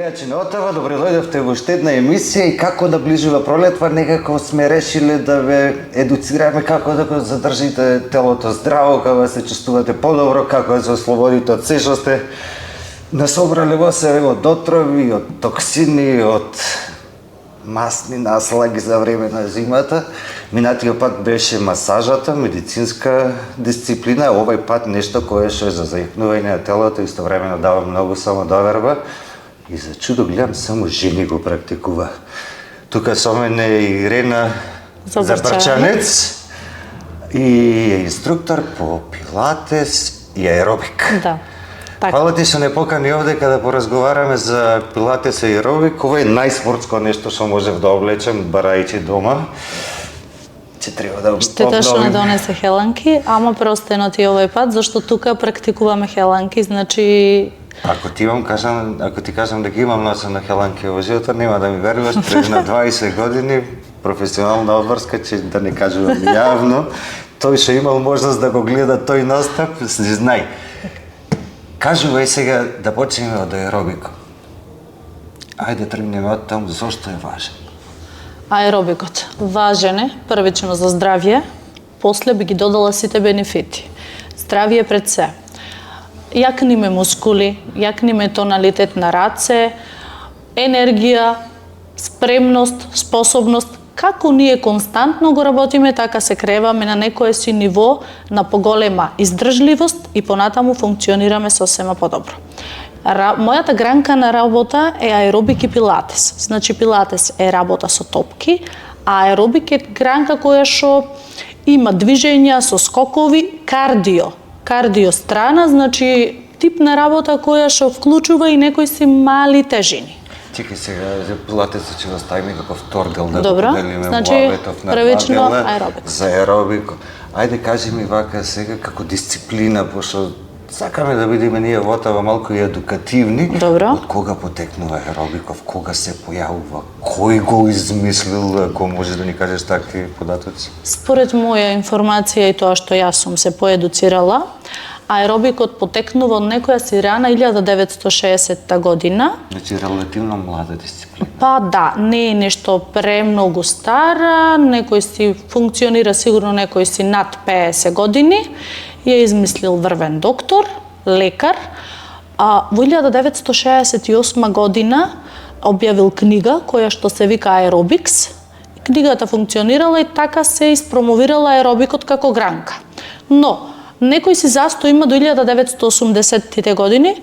Мија Чинотова, добре дојдовте во уште една емисија и како наближува пролетва, некако сме решиле да ве едуцираме како да го задржите телото здраво, како да се чувствувате подобро, како да се ослободите од се што сте насобрале во себе, од отрови, од токсини, од масни наслаги за време на зимата. Минатиот пат беше масажата, медицинска дисциплина, овој пат нешто кое што е за зајакнување на телото, истовремено дава многу самодоверба. И за чудо гледам, само жени го практикува. Тука со мене е Ирена Забрчанец и е инструктор по пилатес и аеробик. Да. Така. Фала ти што не покани овде када поразговараме за пилатес и аеробик. Ова е најспортско нешто што можев да облечем, барајќи дома. Че треба да Штета што не донесе хеланки, ама простено ти овој пат, зашто тука практикуваме хеланки, значи... Ако ти кажам дека имам носена хеланки во животот, нема да ми веруваш, пред на 20 години професионална обврска, че да не кажувам јавно, тој што имал можност да го гледа тој настап, знај. Кажувај сега да почнеме од аеробикот. Ајде тргнеме од таму, зошто е важен? Аеробикот важен е првично за здравје, после би ги додала сите бенефити. Здравје пред се. Јакниме мускули, јакниме тоналитет на раце, енергија, спремност, способност. Како ние константно го работиме, така се креваме на некое си ниво на поголема издржливост и понатаму функционираме сосема подобро. Мојата гранка на работа е аеробик и пилатес. Значи пилатес е работа со топки, а аеробик е гранка која што има движења со скокови, кардио страна, значи тип на работа која што вклучува и некои си мали тежини. Чекај сега, за пилатесот ќе го ставиме како втордел да Добро, го поделиме значи, муабетов на првично два дела аеробик. за аеробик. Ајде кажи ми вака сега како дисциплина, пошто сакаме да бидеме ние во тоа малку и едукативни. Добро. Од кога потекнува аеробиков, кога се појавува, кој го измислил, ако може да ни кажеш такви податоци? Според моја информација и тоа што јас сум се поедуцирала, аеробикот потекнува од некоја си рана 1960 година. Значи релативно млада дисциплина. Па да, не е нешто премногу стара, некој си функционира сигурно некој си над 50 години. Ја измислил врвен доктор, лекар. Во 1968 година објавил книга која што се вика Аеробикс. Книгата функционирала и така се испромовирала аеробикот како гранка. Но некој си засто има до 1980-тите години,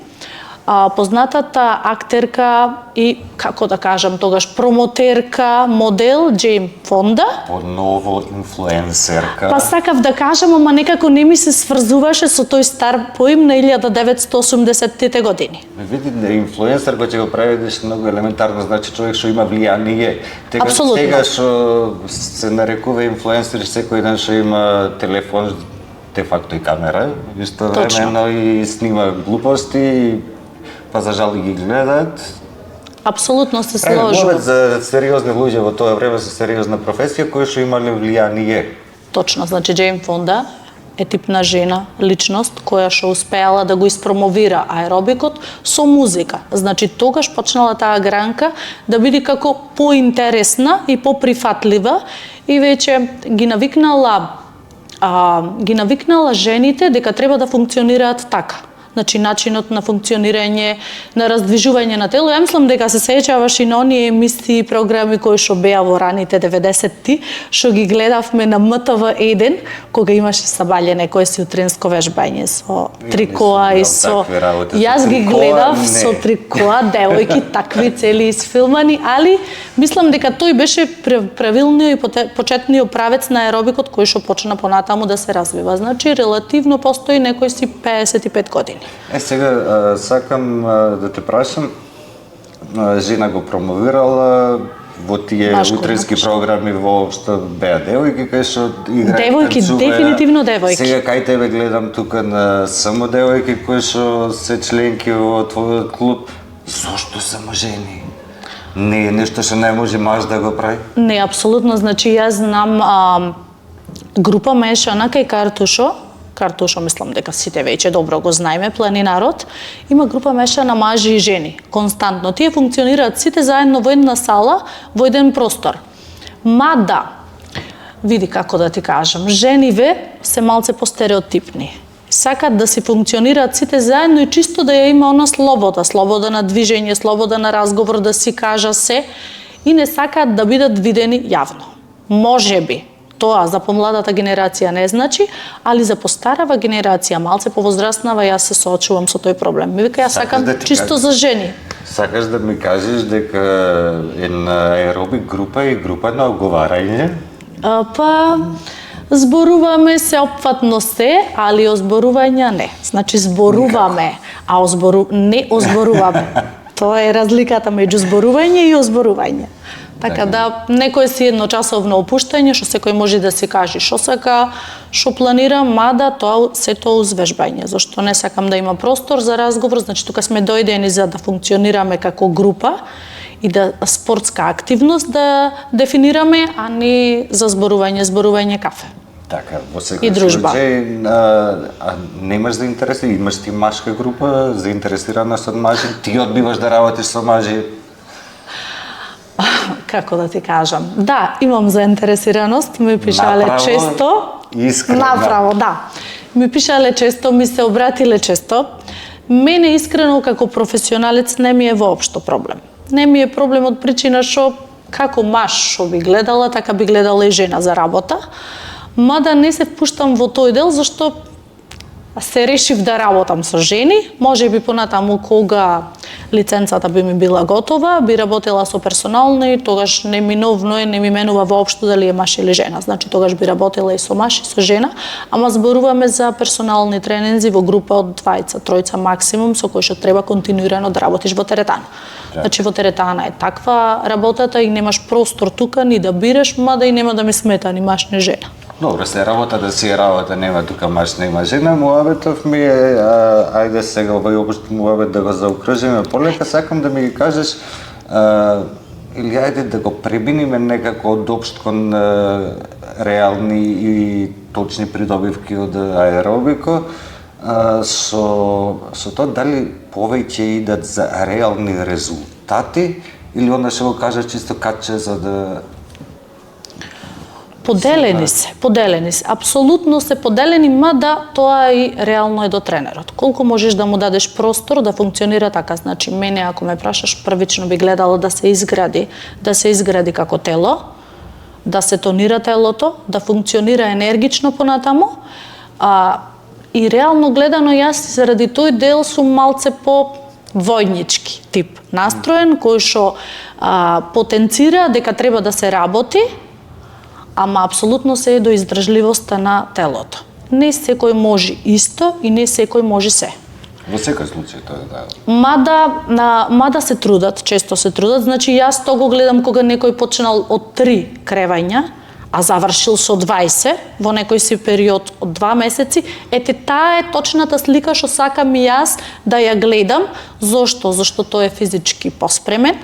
познатата актерка и, како да кажам тогаш, промотерка, модел Џејн Фонда. Подново инфлуенсерка. Па сакав да кажам, ама некако не ми се сврзуваше со тој стар поим на 1980-тите години. Види, инфлуенсер кој ќе го преведеш многу елементарно, значи човек што има влијание. Апсолутно. Сега што се нарекува инфлуенсер, секој ден што има телефон, де факто и камера, истовремено и снима глупости, па за жал ги гледаат. Апсолутно се Говорат сложувам. за сериозни луѓе во тоа време со сериозна професија кои што имале влијание. Точно, значи Џејн Фонда е типна жена, личност која што успеала да го испромовира аеробикот со музика. Значи тогаш почнала таа гранка да биде како поинтересна и поприфатлива и веќе ги навикнала жените дека треба да функционираат така. Значи начинот на функционирање, на раздвижување на тело. Ја мислам дека се сеќаваш и на оние емисии и програми кои што беа во раните 90-ти, што ги гледавме на МТВ1, кога имаше сабаље некое си утринско вежбање со трикоа и со... Јас ги гледав со трикоа, девојки, такви цели исфилмани, али мислам дека тој беше правилниот и почетниот правец на аеробикот кој што почна понатаму да се развива. Значи релативно постои некој си 55 години. Сега сакам да те прашам, жена го промовирала во тие утрински програми воопшто беа девојки кај што играат, девојки, танцуваат. дефинитивно девојки. Сега кај тебе гледам тука на само девојки кои што се членки во твојот клуб. Зошто само жени? Не е нешто што не може маж да го прави? Не, апсолутно, значи јас знам група мешана кај Картушо, карту што мислам дека сите веќе добро го знаеме, планинарот, има група мешана мажи и жени, константно. Тие функционираат сите заедно во една сала, во еден простор. Мада, види како да ти кажам, жениве се малце постереотипни. Сакат да си функционираат сите заедно и чисто да ја има она слобода на движење, слобода на разговор, да си кажа се, и не сакаат да бидат видени јавно. Можеби, тоа за помладата генерација не значи, али за постарава генерација, малце повозраснава, јас се соочувам со тој проблем. Ми вика, јас сакам чисто за жени. Сакаш да ми кажеш дека една аеробик група е група на оговарање? Па, зборуваме се опфатно се, али озборувања не. Значи зборуваме, а не озборуваме. Тоа е разликата меѓу зборување и озборување. Така да, некој си едночасовно опуштање, што секој може да си каже што сака, што планира, мада тоа сето узвежбање, зашто не сакам да има простор за разговор, значи тука сме дојдени за да функционираме како група и да спортска активност да дефинираме, а не за зборување кафе. Така, во секој случај, немаш заинтересирана, имаш ти машка група заинтересирана со мажи, ти одбиваш да работиш со мажи? Како да ти кажам? Да, имам заинтересираност, ми пишале често. Искрено. Направо, да. Ми пишале често, ми се обратиле често. Мене искрено како професионалец не ми е воопшто проблем. Не ми е проблем од причина што како маж што би гледала, така би гледала и жена за работа. Мада не се впуштам во тој дел, зашто се решив да работам со жени, може би понатаму кога лиценцата би ми била готова, би работела со персонално и тогаш неминовно не ми менува воопшто дали е маж или жена. Значи тогаш би работела и со маж и со жена, ама зборуваме за персонални тренинзи во група од 2-3 максимум со кои што треба континуирано да работиш во теретана. Значи во теретана е таква работата и немаш простор тука ни да бираш, мада и нема да ми смета ни маж ни жена. Добро, се работа да си работа, нема тука маж, нема жена, муабетов ми е, ајде сега овој обшт муабет да го заокружиме полека, сакам да ми ги кажеш, или ајде да го преминиме некако од општ кон реални и точни придобивки од аеробико, со тоа дали повеќе идат за реални резултати или onda ќе го кажа чисто каче за да... Поделени се, апсолутно се поделени, мада тоа и реално е до тренерот. Колку можеш да му дадеш простор да функционира така, значи мене ако ме прашаш, првично би гледала да се изгради како тело, да се тонира телото, да функционира енергично понатаму, и реално гледано јас заради тој дел сум малце по војнички тип настроен, кој што потенцира дека треба да се работи, ама апсолутно се е до издржливоста на телото. Не секој може исто и не секој може се. Во секој случај тоа е да. Мада се трудат, често се трудат, значи јас тоа го гледам кога некој почнал од 3 кревања, а завршил со 20 во некој си период од 2 месеци, таа е точната слика што сакам и јас да ја гледам. Зошто? Зашто тој е физички поспремен,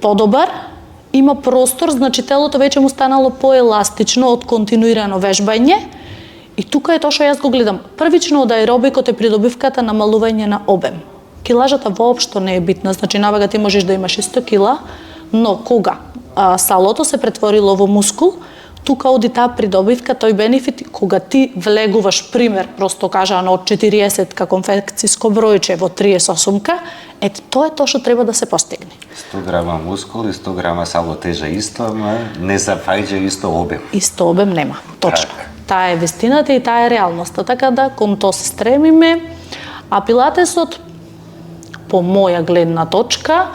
подобар, има простор, значи телото веќе му станало поеластично од континуирано вежбање. И тука е тоа што јас го гледам. Првично од аеробикот е придобивката намалување на обем. Килажата воопшто не е битна, значи навега ти можеш да имаш 100 кила, но кога салото се претворило во мускул, тука оди таа придобивка, тој бенефит, кога ти влегуваш, пример, просто кажано од 40 конфекциско бројче во 38-ка, тоа е тоа што треба да се постигне. 100 грама мускул и 100 грама сало тежа исто, ама не зафајđа исто обем. Исто обем нема, точно. Таа е вистината и таа е реалноста, така да кон тоа се стремиме, а пилатесот, по моја гледна точка,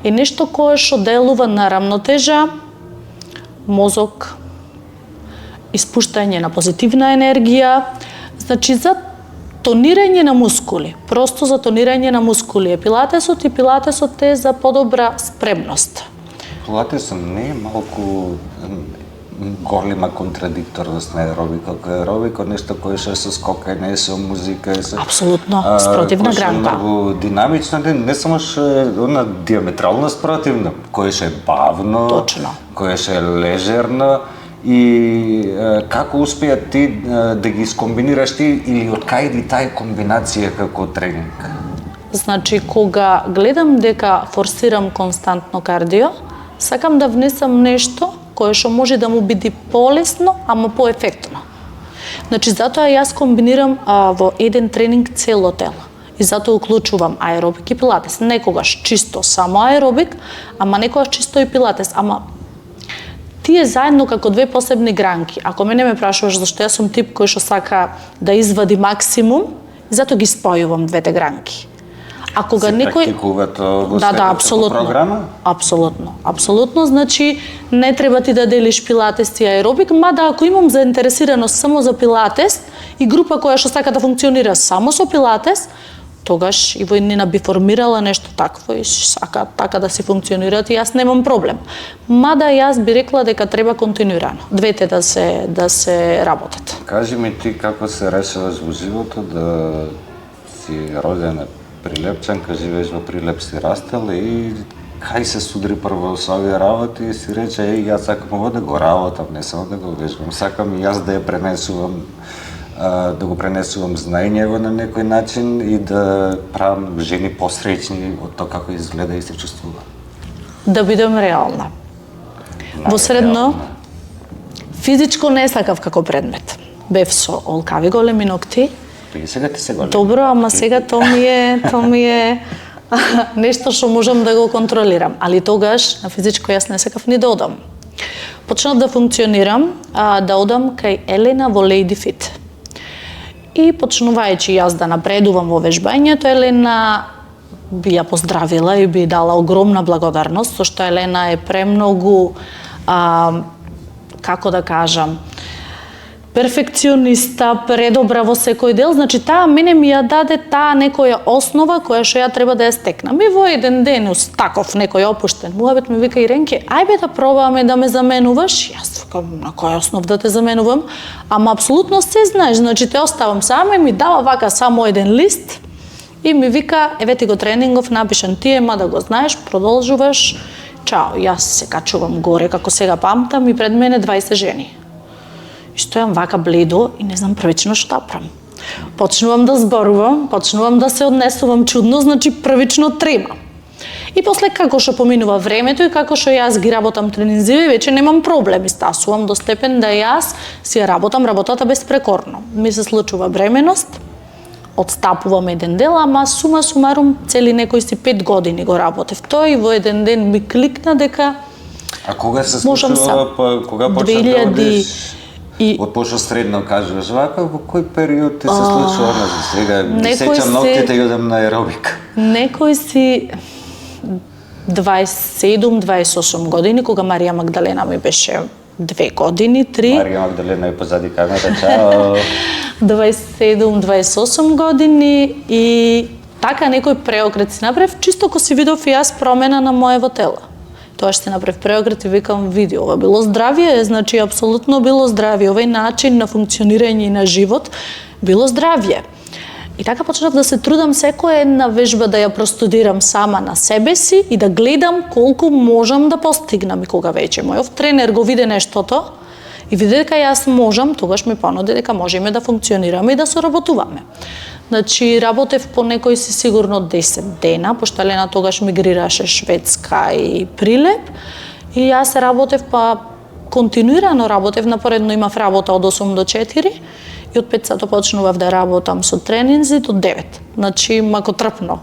е нешто кое што делува на рамнотежа, мозок, испуштање на позитивна енергија, значи за тонирање на мускули, просто за тонирање на мускули е пилатесот и пилатесот е за подобра спремност. Пилатесот не е малку голема контрадикторност на аеробикот. Аеробикот нешто кое што со скокање, со музика, со апсолутно спротивна гранка. Многу динамично, не само што е она диаметрално спротивно, кое што е бавно, точно, кое што е лежерно И како успеа ти да ги скомбинираш ти или од кај иди таа комбинација како тренинг? Значи, кога гледам дека форсирам константно кардио, сакам да внесам нешто кое што може да му биде полесно, ама поефектно. Значи, затоа јас комбинирам во еден тренинг цело тело. И затоа уклучувам аеробик и пилатес. Некогаш чисто само аеробик, ама некогаш чисто и пилатес. Ама тие заедно како две посебни гранки. Ако мене ме прашуваш зашто јас сум тип кој што сака да извади максимум, затоа ги спојувам двете гранки. А кога се некој практикуваат во апсолутно. програма? Апсолутно, значи не треба ти да делиш пилатес и аеробик, мада ако имам заинтересираност само за пилатес и група која што сака да функционира само со пилатес, тогаш и во еднина би формирала нешто такво и сака така да се функционираат и јас немам проблем. Мада јас би рекла дека треба континуирано, двете да се работат. Кажи ми ти како се решаваш во животот да си родена Прилепчанка, живееш во Прилеп, си растела и кај се судри прво со овие работи и си рече, јас сакам ово да го работам, не само да го вежбам, сакам и јас да ја пренесувам, да го пренесувам знаењево на некој начин и да правам жени посреќни од тоа како изгледа и се чувствува. Да бидам реална. Во средно, физичко не сакав како предмет. Бев со олкави големи ногти. И сега ти се големи. Добро, ама сега тоа ми е нешто што можам да го контролирам. Али тогаш на физичко јас не сакав ни да одам. Почнав да функционирам, да одам кај Елена во Lady Fit. И почнувајќи јас да напредувам во вежбањето, Елена би ја поздравила и би дала огромна благодарност, со што Елена е премногу, како да кажам, перфекциониста, предобра во секој дел, значи таа мене ми ја даде таа некоја основа која што ја треба да ја стекнам. И во еден ден, таков некој опуштен муабет ми вика Иренке, ајде да пробаме да ме заменуваш. Јас викам, на која основ да те заменувам? Ама апсолутно се знаеш, значи те оставам сама и ми дава вака само еден лист и ми вика, еве ти го тренингов напишан ти, да го знаеш, продолжуваш. Чао, јас се качувам горе како сега памтам и пред мене 20 жени. И стојам вака бледо и не знам првично што да правам. Почнувам да зборувам, почнувам да се однесувам чудно, значи првично трема. И после како што поминува времето и како што јас ги работам тренинзиви, веќе немам проблеми, стасувам до степен да јас си ја работам работата безпрекорно. Ми се случува бременост, одстапувам еден дел, ама сума сумарум цели некои си 5 години го работев тоа и во еден ден ми кликна дека А кога се можам случува, кога почна да одиш? Од пошто средно кажуваш, вака во кој период ти се случува за сега? Ми сеќам ноктите и одам на аеробик. Некој си 27-28 години, кога Марија Магдалена ми беше 2 години, 3. Марија Магдалена е позади камера, чао. 27-28 години и така некој преокрет си направив, чисто ко си видов и јас промена на моево тело. Тоа што направив преокрет и викам, види, ова било здравје, значи апсолутно било здравје, овој начин на функционирање и на живот било здравје. И така почнав да се трудам секоја една вежба да ја простудирам сама на себе си и да гледам колку можам да постигнам. И кога веќе мојов тренер го виде нештото и виде дека јас можам, тогаш ми понуди дека можеме да функционираме и да соработуваме. Значи, работев по некои си сигурно 10 дена, пошто Елена тогаш мигрираше Шведска и Прилеп. И јас работев, континуирано работев, напоредно имав работа од 8 до 4 и од 5 сато почнував да работам со тренинзи до 9. Значи, мако трпно,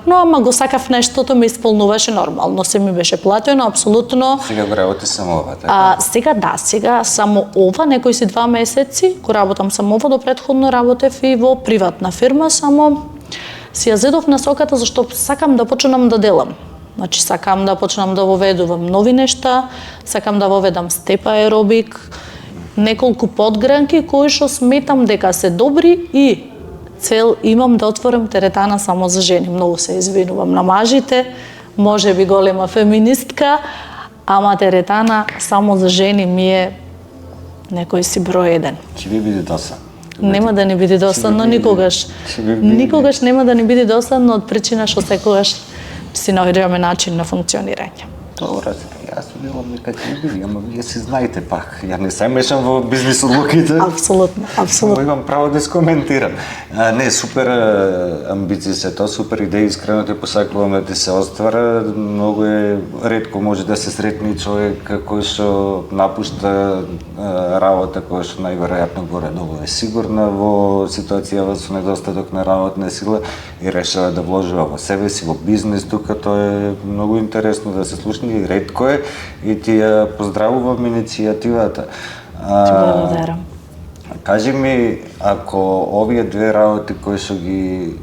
ама го сакав нештото, ме исполнуваше нормално, се ми беше платено, апсолутно. Сега го работи само ова, така? Сега само ова, некои си 2 месеци, го работам само ова, до претходно работев и во приватна фирма, само си ја зедов насоката зашто сакам да почнам да делам. Значи, сакам да почнам да воведувам нови нешта, сакам да воведам степ аеробик, неколку подгранки кои што сметам дека се добри и цел имам да отворам теретана само за жени. Многу се извинувам на мажите, може би голема феминистка, ама теретана само за жени ми е некој си број 1. Ќе ви биде досадно. Нема да ни биде досадно никогаш. Никогаш нема да ни биде досадно од причина што секогаш си наоѓаме начин на функционирање. Добро, јас велам дека ќе биде, ама вие се знаете пак. Ја не се мешам во бизнис одлуките. Апсолутно, апсолутно. Имам право да скоментирам. Не, супер амбиции се тоа, супер идеи, искрено те посакувам да ти се оствара. Многу е ретко може да се сретне човек кој што напушта работа која што најверојатно горе-долу е сигурна во ситуација со недостаток на работна сила и решава да вложува во себе си, во бизнес, тука тоа е многу интересно да се слушне и ретко е и ти ја поздравувам иницијативата. Ти благодарам. Кажи ми, ако овие две работи кои што ги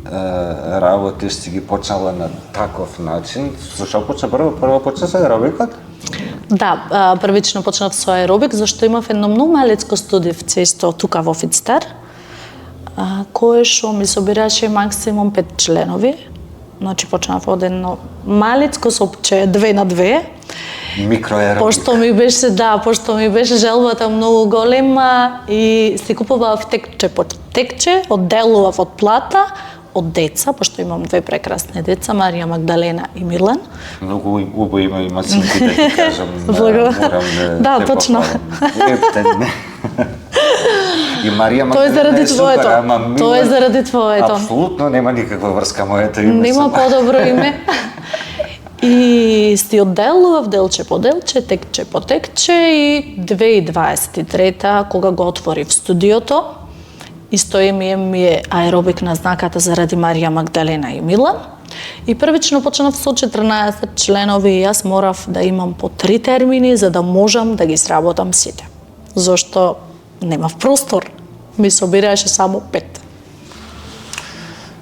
работиш си ги почнала на таков начин, со што почна прво? Прво почна со аеробикот? Да, првично почнав со аеробик, зашто имав едно многу малецко студивце исто тука во Фицтер, кое што ми собираше максимум 5 членови. Значи почнав од едно малецко сопче 2 на 2. Микроаеробик. Пошто ми беше желбата многу голема и си купував текче по текче, одделував од плата, од деца, пошто имам две прекрасни деца, Марија Магдалена и Милан. Многу убаво има синки, да ти кажам. Морам да точно. И Марија Тоа е заради твоето. Тоа е заради твоето. Апсолутно нема никаква врска моето име. Нема подобро име. И си одделував делче по делче, текче по текче и 2023 кога го отворив студиото, исто ми е аеробик на знаката заради Марија Магдалена и Милан. И првично почнав со 14 членови и јас морав да имам по 3 термини за да можам да ги сработам сите. Зошто немав простор, ми собираеше само 5.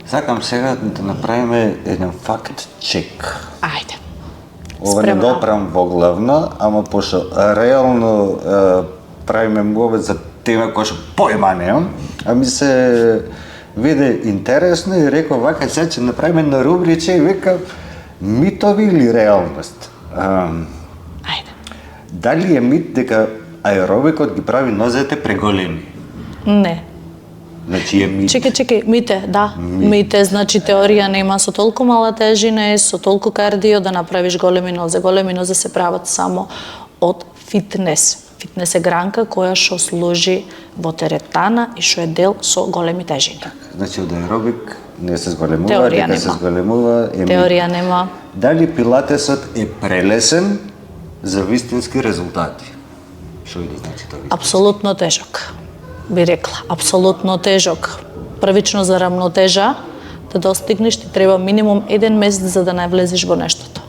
Сакам сега да направиме еден факт чек. Ајде. Ова не допрам во главно, ама пошто реално правиме мовет за тема која што појма немам, а ми се виде интересно и реков вака сега ќе направиме на рубриче и вика митови или реалност. Ајде. Дали е мит дека аеробикот ги прави нозете преголеми? Не. Значи е мит. Чекај, мите, да. Мите, значи теорија нема со толку мала тежина, со толку кардио да направиш големи нозе. Големи нозе се прават само од фитнес. Фитнес е гранка која што служи во теретана и што е дел со големи тежини. Значи од аеробик не се зголемува, Теорија дека се нема. зголемува е мит. Теорија нема. Дали пилатесот е прелесен за вистински резултати? Што да значи тоа? Апсолутно тежок. Би рекла, апсолутно тежок. Првично за рамнотежа да достигнеш ти треба минимум 1 месец за да навлезеш во нештото.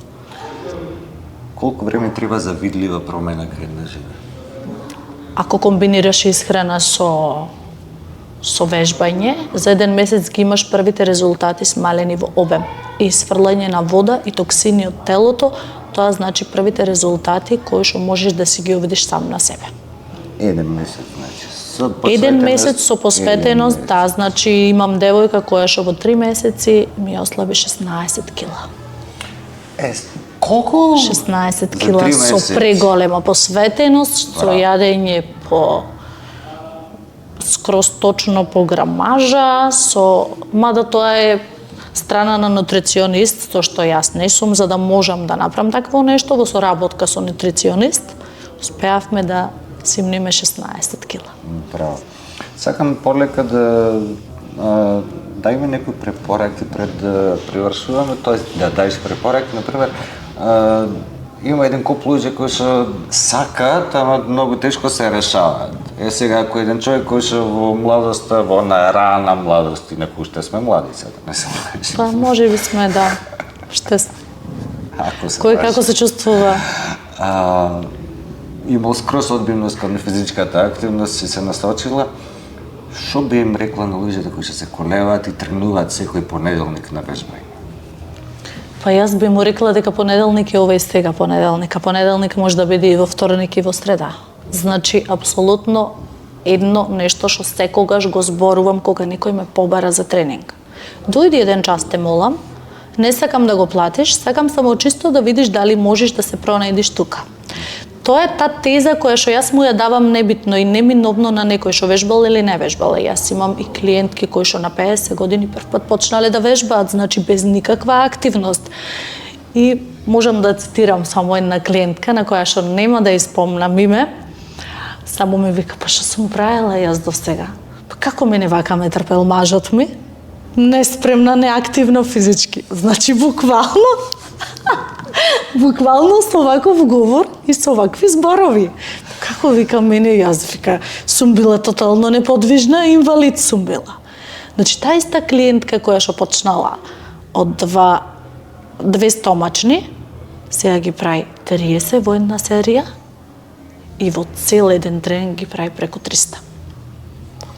Колку време треба за видлива промена кај една жена? Ако комбинираш исхрана со вежбање, за 1 месец ги имаш првите резултати смалени во обем и сврлање на вода и токсини од телото, тоа значи првите резултати кои што можеш да си ги увидиш сам на себе. 1 месец, значи. 1 месец со посветеност, да, значи имам девојка која што во 3 месеци ми ослаби 16 кила. Колку? 16 кила со преголема посветеност, со јадење по скроз точно по грамажа, мада тоа е страна на нутриционист, тоа што јас не сум, за да можам да направам такво нешто, во соработка со нутриционист, успеавме да симниме 16 кила. Браво. Сакам полека да дајме некои препораки пред да привршуваме, тоест да дајеш препораки, например, има еден куп луѓе кои што сакаат, ама многу тешко се решаваат. Сега, ако еден човек кој што во младоста, во рана младост, инаку уште сме млади сега, не се лажи. Па може би сме, да. Кој како се чувствува? Имал скроз одбивност кон физичката активност и се насочила. Што би им рекла на луѓето кои што се колеваат и тренуваат секој понеделник на вежбање? Па јас би му рекла дека понеделник е ова и сега понеделник, а понеделник може да биде и во вторник и во среда. Значи, апсолутно едно нешто што секогаш го зборувам кога некој ме побара за тренинг. Дојди еден час те молам, не сакам да го платиш, сакам само чисто да видиш дали можеш да се пронајдиш тука. Тоа е та теза која што јас му ја давам небитно и неминовно на некој што вежбал или не вежбал. Јас имам и клиентки кои што на 50 години прв пат почнале да вежбаат, значи без никаква активност. И Можам да цитирам само една клиентка на која што нема да испомнам име, само ми вика, па што сум правила јас до сега? Па како мене вака ме трпел мажот ми? Неспремна, неактивна физички. Значи буквално буквално со ваков говор и со вакви зборови. Како вика мене, јас вика, сум била тотално неподвижна, инвалид сум била. Значи, таа иста клиентка која што почнала од две стомачни, сега ги прави 30 во една серија и во цел еден тренинг ги прави преку 300.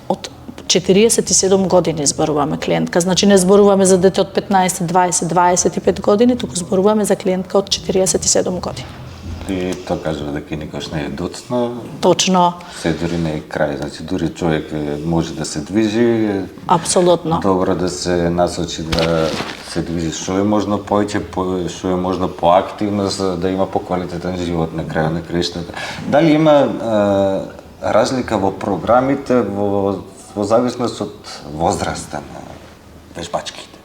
Од 47 години зборуваме клиентка, значи не зборуваме за дете од 15, 20, 25 години, туку зборуваме за клиентка од 47 години. И тоа кажува дека никош не е доцна. Точно. Се дури не е крај, значи дури човек може да се движи. Апсолутно. Добро да се насочи да се движи што е можно повеќе, што е можно поактивно за да има поквалитетен живот на крајот на краиштата. Дали има разлика во програмите во зависност од возраста на вежбачките?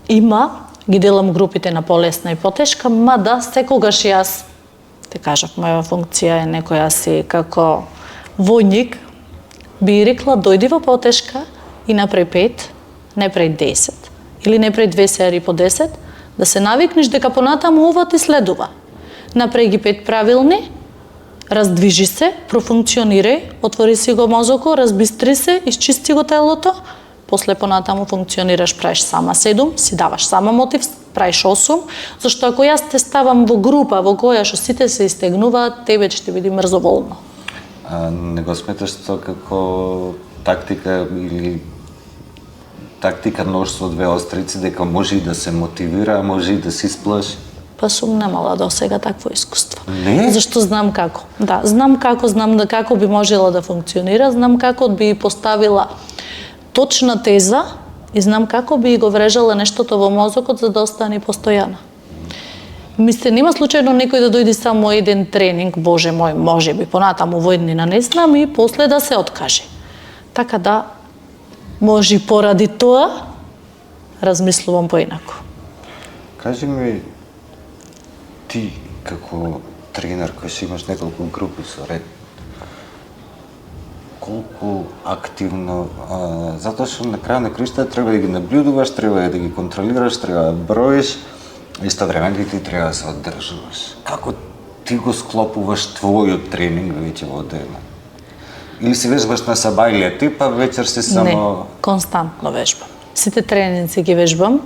Има, ги делам групите на полесна и потешка, мада секогаш јас, те кажав, моја функција е некоја си како војник, би рекла дојди во потешка и направи 5, не прави 10, или не прави 2 серии по 10, да се навикнеш дека понатаму ова ти следува. Направи ги 5 правилни, раздвижи се, профункционирај, отвори си го мозоко, разбистри се, изчисти го телото, после понатаму функционираш, правиш сама 7, си даваш сама мотив, правиш 8, зашто ако јас те ставам во група во која што сите се истегнуваат, тебе ќе биде мрзоволно. Не го сметаш тоа како тактика или тактика нож со две острици, дека може и да се мотивира, а може и да се исплаши? Па сум немала до сега такво искуство. Не? Зашто знам како. Да, знам како, знам да како би можела да функционира, знам како би поставила точна теза и знам како би го врежала нештото во мозокот за да остане постојана. Мисле, нема случајно некој да дојде само еден тренинг, боже мој, може би понатаму во еднина не знам и после да се откаже. Така да, може поради тоа, размислувам поинаку. Кажи ми, ти како тренер кој си имаш неколку групи со ред, колку активно, затоа што на крај на краиштата треба да ги наблюдуваш, треба да ги контролираш, треба да броиш, истовремено ти треба да се одржуваш. Како ти го склопуваш твојот тренинг веќе во дена? Или си вежбаш на сабајлија па вечер си само... Не, константно вежбам. Сите тренинзи ги вежбам.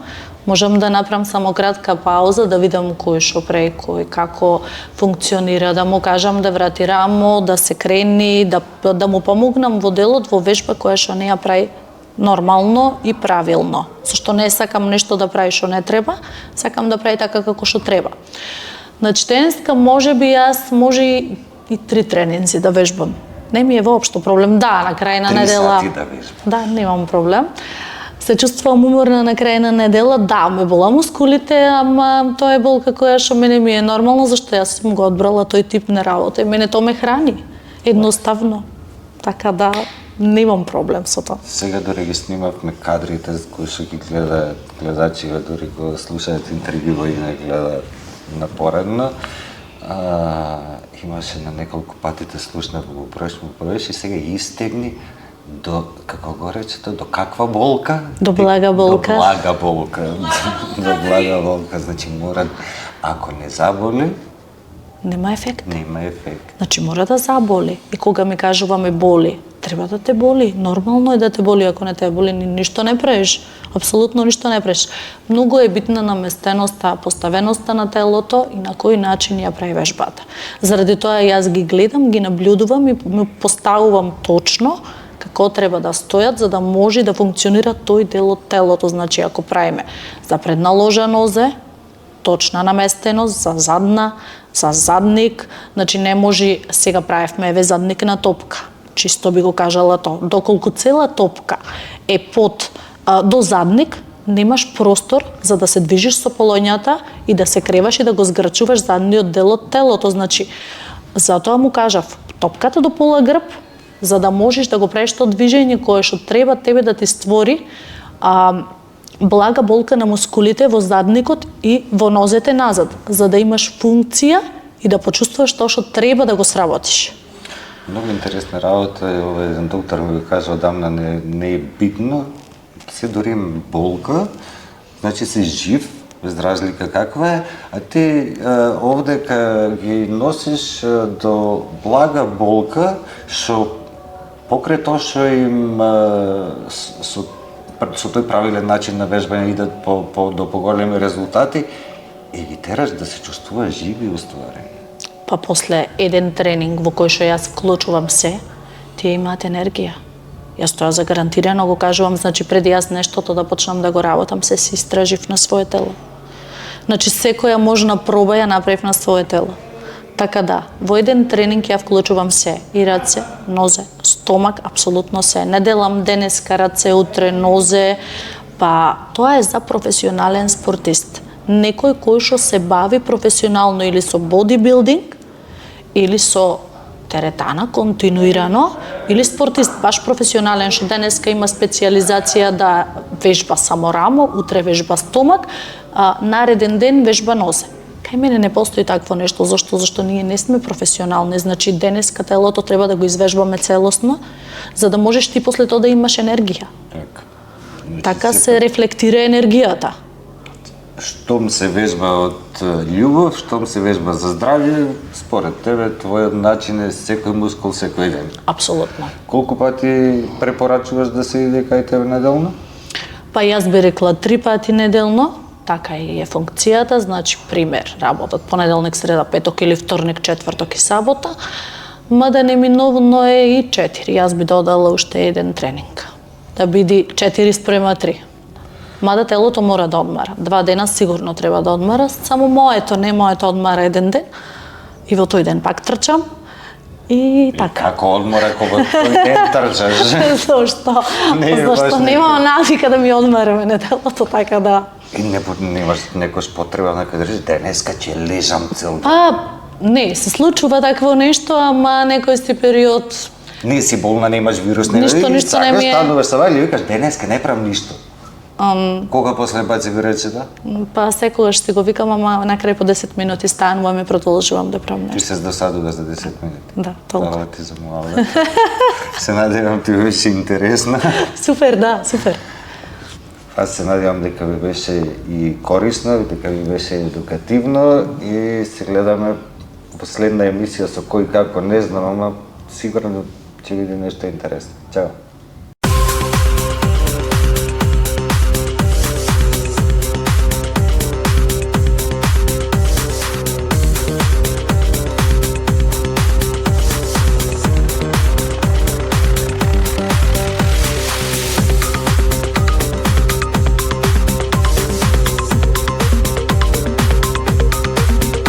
Можам да направам само кратка пауза, да видам кој што прави, кој како функционира, да му кажам да врати рамо, да се крени, да му помогнам во делот, во вежба која што не ја прави нормално и правилно. Зашто не сакам нешто да прави што не треба, сакам да прави така како што треба. Значи, тренинска може би јас може и 3 тренинзи да вежбам. Не ми е воопшто проблем. Да, на крај на недела... 3 сати да вежбам. Да, немам проблем. Се чувствувам уморна на крај на недела, да, ме бола мускулите, ама тоа е болка која што мене ми е нормално, зашто јас сум го одбрала тој тип на работа и мене тоа ме храни. Едноставно. Така да, немам проблем со тоа. Сега дори ги снимавме кадрите кои што ги гледаат гледачите, дори кога слушаат интервјуа и не гледаат напоредно. Имаше на неколку пати те слушнав, го броеш и сега истегни до, како го речете, до каква болка? До блага болка. До блага болка. До блага болка, значи мора, ако не заболи, нема ефект. нема ефект. Значи мора да заболи. И кога ми кажуваме боли, треба да те боли. Нормално е да те боли, ако не те боли, ништо не правиш. Апсолутно ништо не правиш. Многу е битна наместеноста, поставеноста на телото и на кој начин ја прави вежбата. Заради тоа јас ги гледам, ги наблюдувам и ми поставувам точно како треба да стојат за да може да функционира тој дел од телото. Значи, ако правиме за предна ложа нозе, точна наместеност, за задна, за задник, значи не може, сега правевме еве задник на топка. Чисто би го кажала тоа. Доколку цела топка е под до задник, немаш простор за да се движиш со полоњата и да се креваш и да го згрчуваш задниот дел од телото. Значи, затоа му кажав, топката до пола грб, за да можеш да го правиш тоа движење кое што треба тебе да ти створи блага болка на мускулите во задникот и во нозете назад, за да имаш функција и да почувствуваш тоа што треба да го сработиш. Многу интересна работа, еден доктор ми го кажа одамна, не е битно, се дори болка, значи си жив, без разлика каква е, а ти овде ги носиш до блага болка, што покрај тоа што им со тој правилен начин на вежбање идат до поголеми резултати и ги тераш да се чувствува живи устварени. Па после еден тренинг во кој што јас вклучувам се, тие имаат енергија. Јас тоа загарантирано го кажувам, значи преди јас нештото да почнам да го работам, се си истражив на свое тело. Значи секоја можна проба ја направив на свое тело. Така да, во еден тренинг ја вклучувам се, и раце, нозе, стомак, апсолутно се. Не делам денеска раце, утре нозе, па тоа е за професионален спортист. Некој кој што се бави професионално или со бодибилдинг, или со теретана континуирано, или спортист баш професионален што денеска има специјализација да вежба само рамо, утре вежба стомак, нареден ден вежба нозе. Кај мене не постои такво нешто, зашто ние не сме професионални, значи денеска телото треба да го извежбаме целосно, за да можеш ти после тоа да имаш енергија. Така се рефлектира енергијата. Штом се вежба од љубов, штом се вежба за здравје, според тебе, твојот начин е секој мускул секој ден. Апсолутно. Колку пати препорачуваш да се иде кај тебе неделно? Па јас би рекла 3 пати неделно, така и е функцијата, значи пример, работат понеделник, среда, петок или вторник, четврток и сабота, мада неминовно е и 4. Јас би додала уште еден тренинг, да биде 4:3. Мада телото мора да одмара. 2 дена сигурно треба да одмара, само моето одмара еден ден. И во тој ден пак трчам. И така. Како одмора кога тој ден трчаш? Зашто немам навика да ми одмараме на телото, така да. И немаш некош потреба да кажеш денеска ќе лежам цел ден. Па, не, се случува такво нешто, ама некој си период не си болна, немаш вирус, ништо не ми е. Стануваш сава или викаш денеска не правам ништо. Кога после баци ви речета? Па секогаш си го викам, ама на крај по 10 минути станувам и продолжувам да правам нешто. Ти се здосадува за 10 минути? Да, толку. Фала ти за муавет. Се надевам ти беше интересна. Супер, да, супер. Аз се надевам дека ви беше и корисно, дека ви беше едукативно и се гледаме последна емисија со кој како не знам, ама сигурно ќе биде нешто интересно. Чао.